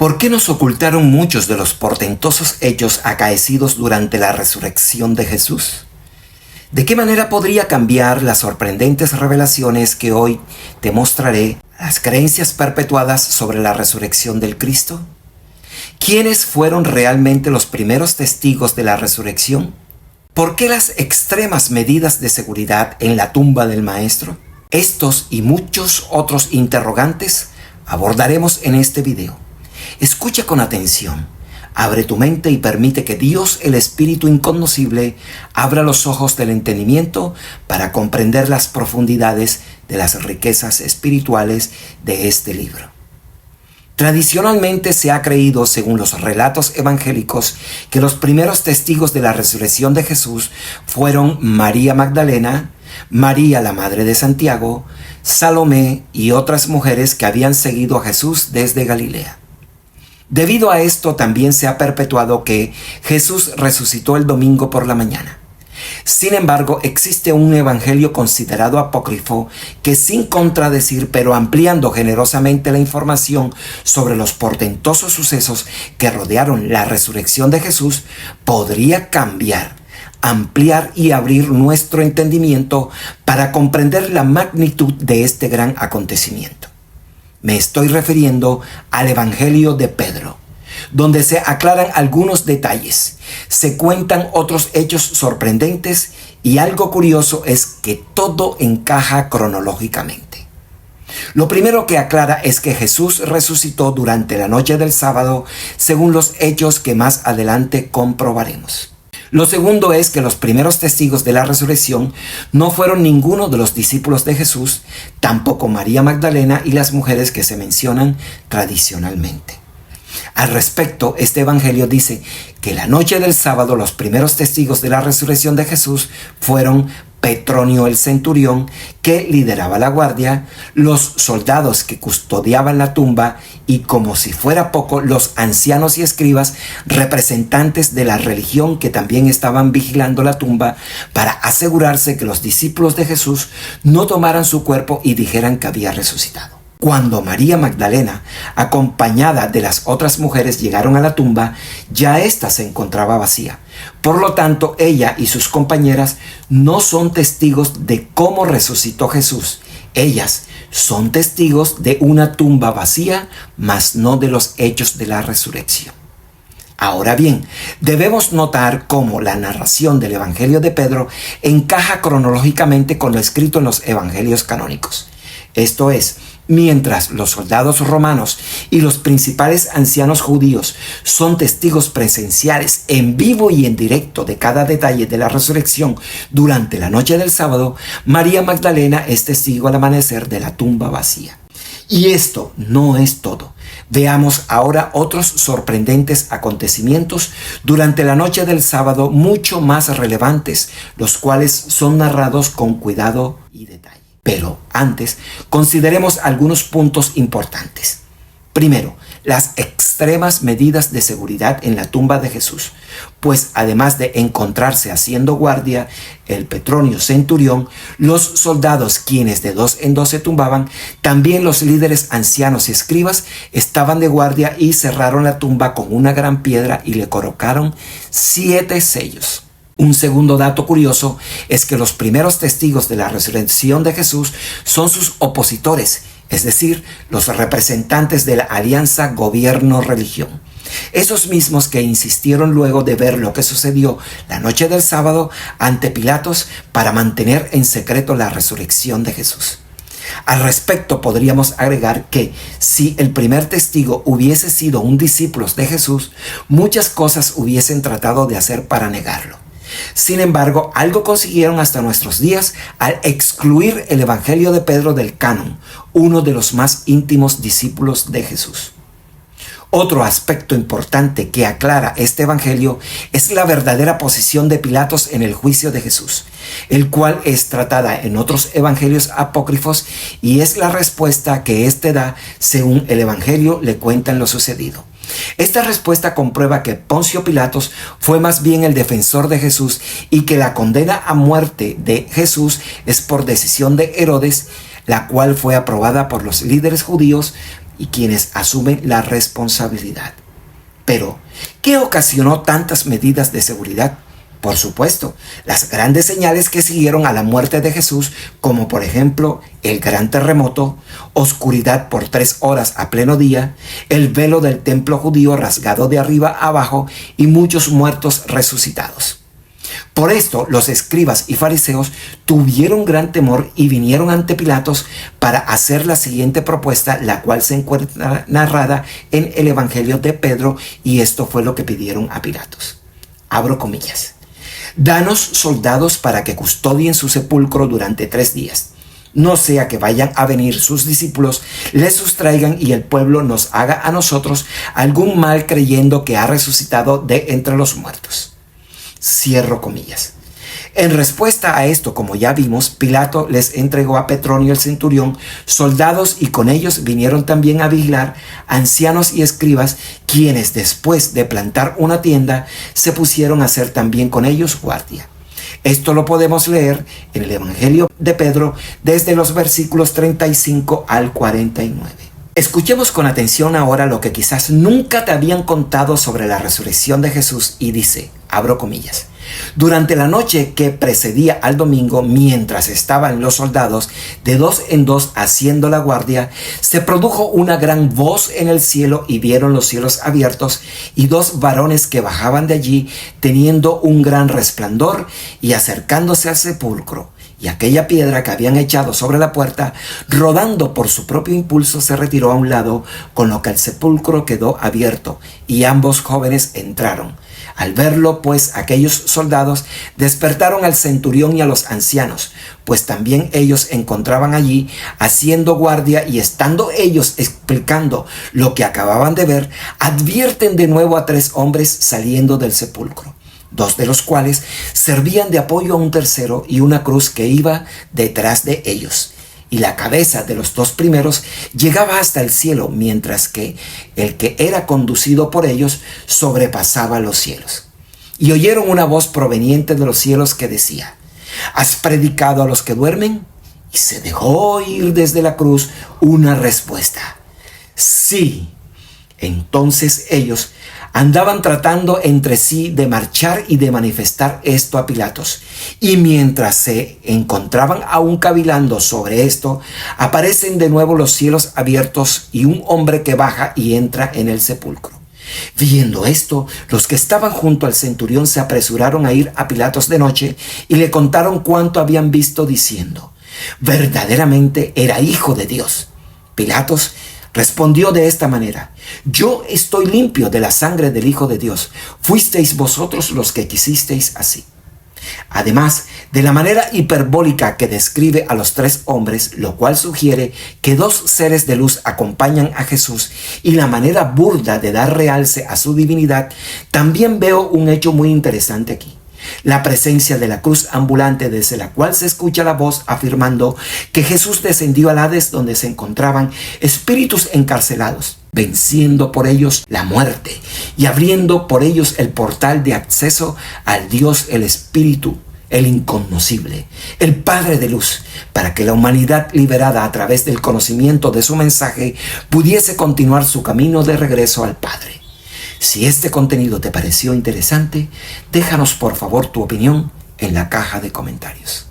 ¿Por qué nos ocultaron muchos de los portentosos hechos acaecidos durante la resurrección de Jesús? ¿De qué manera podría cambiar las sorprendentes revelaciones que hoy te mostraré las creencias perpetuadas sobre la resurrección del Cristo? ¿Quiénes fueron realmente los primeros testigos de la resurrección? ¿Por qué las extremas medidas de seguridad en la tumba del Maestro? Estos y muchos otros interrogantes abordaremos en este video. Escucha con atención, abre tu mente y permite que Dios, el Espíritu Incognoscible, abra los ojos del entendimiento para comprender las profundidades de las riquezas espirituales de este libro. Tradicionalmente se ha creído, según los relatos evangélicos, que los primeros testigos de la resurrección de Jesús fueron María Magdalena, María la Madre de Santiago, Salomé y otras mujeres que habían seguido a Jesús desde Galilea. Debido a esto también se ha perpetuado que Jesús resucitó el domingo por la mañana. Sin embargo, existe un evangelio considerado apócrifo que, sin contradecir pero ampliando generosamente la información sobre los portentosos sucesos que rodearon la resurrección de Jesús, podría cambiar, ampliar y abrir nuestro entendimiento para comprender la magnitud de este gran acontecimiento. Me estoy refiriendo al Evangelio de Pedro, donde se aclaran algunos detalles, se cuentan otros hechos sorprendentes y algo curioso es que todo encaja cronológicamente. Lo primero que aclara es que Jesús resucitó durante la noche del sábado, según los hechos que más adelante comprobaremos. Lo segundo es que los primeros testigos de la resurrección no fueron ninguno de los discípulos de Jesús, tampoco María Magdalena y las mujeres que se mencionan tradicionalmente. Al respecto, este evangelio dice que la noche del sábado los primeros testigos de la resurrección de Jesús fueron Petronio el centurión, que lideraba la guardia, los soldados que custodiaban la tumba y, como si fuera poco, los ancianos y escribas, representantes de la religión que también estaban vigilando la tumba para asegurarse que los discípulos de Jesús no tomaran su cuerpo y dijeran que había resucitado. Cuando María Magdalena, acompañada de las otras mujeres, llegaron a la tumba, ya ésta se encontraba vacía. Por lo tanto, ella y sus compañeras no son testigos de cómo resucitó Jesús. Ellas son testigos de una tumba vacía, mas no de los hechos de la resurrección. Ahora bien, debemos notar cómo la narración del Evangelio de Pedro encaja cronológicamente con lo escrito en los evangelios canónicos. Esto es, mientras los soldados romanos y los principales ancianos judíos son testigos presenciales en vivo y en directo de cada detalle de la resurrección durante la noche del sábado, María Magdalena es testigo al amanecer de la tumba vacía. Y esto no es todo. Veamos ahora otros sorprendentes acontecimientos durante la noche del sábado mucho más relevantes, los cuales son narrados con cuidado y detalle. Pero antes, consideremos algunos puntos importantes. Primero, las extremas medidas de seguridad en la tumba de Jesús, pues además de encontrarse haciendo guardia el Petronio centurión, los soldados quienes de dos en dos se tumbaban, también los líderes ancianos y escribas estaban de guardia y cerraron la tumba con una gran piedra y le colocaron 7 sellos. Un segundo dato curioso es que los primeros testigos de la resurrección de Jesús son sus opositores, es decir, los representantes de la alianza gobierno-religión. Esos mismos que insistieron luego de ver lo que sucedió la noche del sábado ante Pilatos para mantener en secreto la resurrección de Jesús. Al respecto, podríamos agregar que si el primer testigo hubiese sido un discípulo de Jesús, muchas cosas hubiesen tratado de hacer para negarlo. Sin embargo, algo consiguieron hasta nuestros días al excluir el Evangelio de Pedro del canon, uno de los más íntimos discípulos de Jesús. Otro aspecto importante que aclara este evangelio es la verdadera posición de Pilatos en el juicio de Jesús, el cual es tratada en otros evangelios apócrifos y es la respuesta que éste da según el evangelio le cuentan lo sucedido. Esta respuesta comprueba que Poncio Pilatos fue más bien el defensor de Jesús y que la condena a muerte de Jesús es por decisión de Herodes, la cual fue aprobada por los líderes judíos y quienes asumen la responsabilidad. Pero, ¿qué ocasionó tantas medidas de seguridad? Por supuesto, las grandes señales que siguieron a la muerte de Jesús, como por ejemplo el gran terremoto, oscuridad por 3 horas a pleno día, el velo del templo judío rasgado de arriba a abajo y muchos muertos resucitados. Por esto, los escribas y fariseos tuvieron gran temor y vinieron ante Pilatos para hacer la siguiente propuesta, la cual se encuentra narrada en el Evangelio de Pedro, y esto fue lo que pidieron a Pilatos. Abro comillas. Danos soldados para que custodien su sepulcro durante 3 días. No sea que vayan a venir sus discípulos, les sustraigan y el pueblo nos haga a nosotros algún mal creyendo que ha resucitado de entre los muertos. Cierro comillas. En respuesta a esto, como ya vimos, Pilato les entregó a Petronio el centurión soldados y con ellos vinieron también a vigilar ancianos y escribas, quienes después de plantar una tienda se pusieron a hacer también con ellos guardia. Esto lo podemos leer en el Evangelio de Pedro desde los versículos 35 al 49. Escuchemos con atención ahora lo que quizás nunca te habían contado sobre la resurrección de Jesús y dice, abro comillas, durante la noche que precedía al domingo, mientras estaban los soldados de 2 en 2 haciendo la guardia, se produjo una gran voz en el cielo y vieron los cielos abiertos y 2 varones que bajaban de allí teniendo un gran resplandor y acercándose al sepulcro. Y aquella piedra que habían echado sobre la puerta, rodando por su propio impulso, se retiró a un lado, con lo que el sepulcro quedó abierto, y ambos jóvenes entraron. Al verlo, pues, aquellos soldados despertaron al centurión y a los ancianos, pues también ellos encontraban allí haciendo guardia, y estando ellos explicando lo que acababan de ver, advierten de nuevo a 3 hombres saliendo del sepulcro. 2 de los cuales servían de apoyo a un tercero y una cruz que iba detrás de ellos. Y la cabeza de los 2 primeros llegaba hasta el cielo, mientras que el que era conducido por ellos sobrepasaba los cielos. Y oyeron una voz proveniente de los cielos que decía, ¿has predicado a los que duermen? Y se dejó oír desde la cruz una respuesta, sí. Entonces ellos andaban tratando entre sí de marchar y de manifestar esto a Pilatos. Y mientras se encontraban aún cavilando sobre esto, aparecen de nuevo los cielos abiertos y un hombre que baja y entra en el sepulcro. Viendo esto, los que estaban junto al centurión se apresuraron a ir a Pilatos de noche y le contaron cuanto habían visto, diciendo, verdaderamente era hijo de Dios. Pilatos respondió de esta manera, yo estoy limpio de la sangre del Hijo de Dios. Fuisteis vosotros los que quisisteis así. Además de la manera hiperbólica que describe a los 3 hombres, lo cual sugiere que 2 seres de luz acompañan a Jesús, y la manera burda de dar realce a su divinidad, también veo un hecho muy interesante aquí. La presencia de la cruz ambulante desde la cual se escucha la voz afirmando que Jesús descendió al Hades, donde se encontraban espíritus encarcelados, venciendo por ellos la muerte y abriendo por ellos el portal de acceso al Dios, el Espíritu, el incognoscible, el Padre de luz, para que la humanidad liberada a través del conocimiento de su mensaje pudiese continuar su camino de regreso al Padre. Si este contenido te pareció interesante, déjanos por favor tu opinión en la caja de comentarios.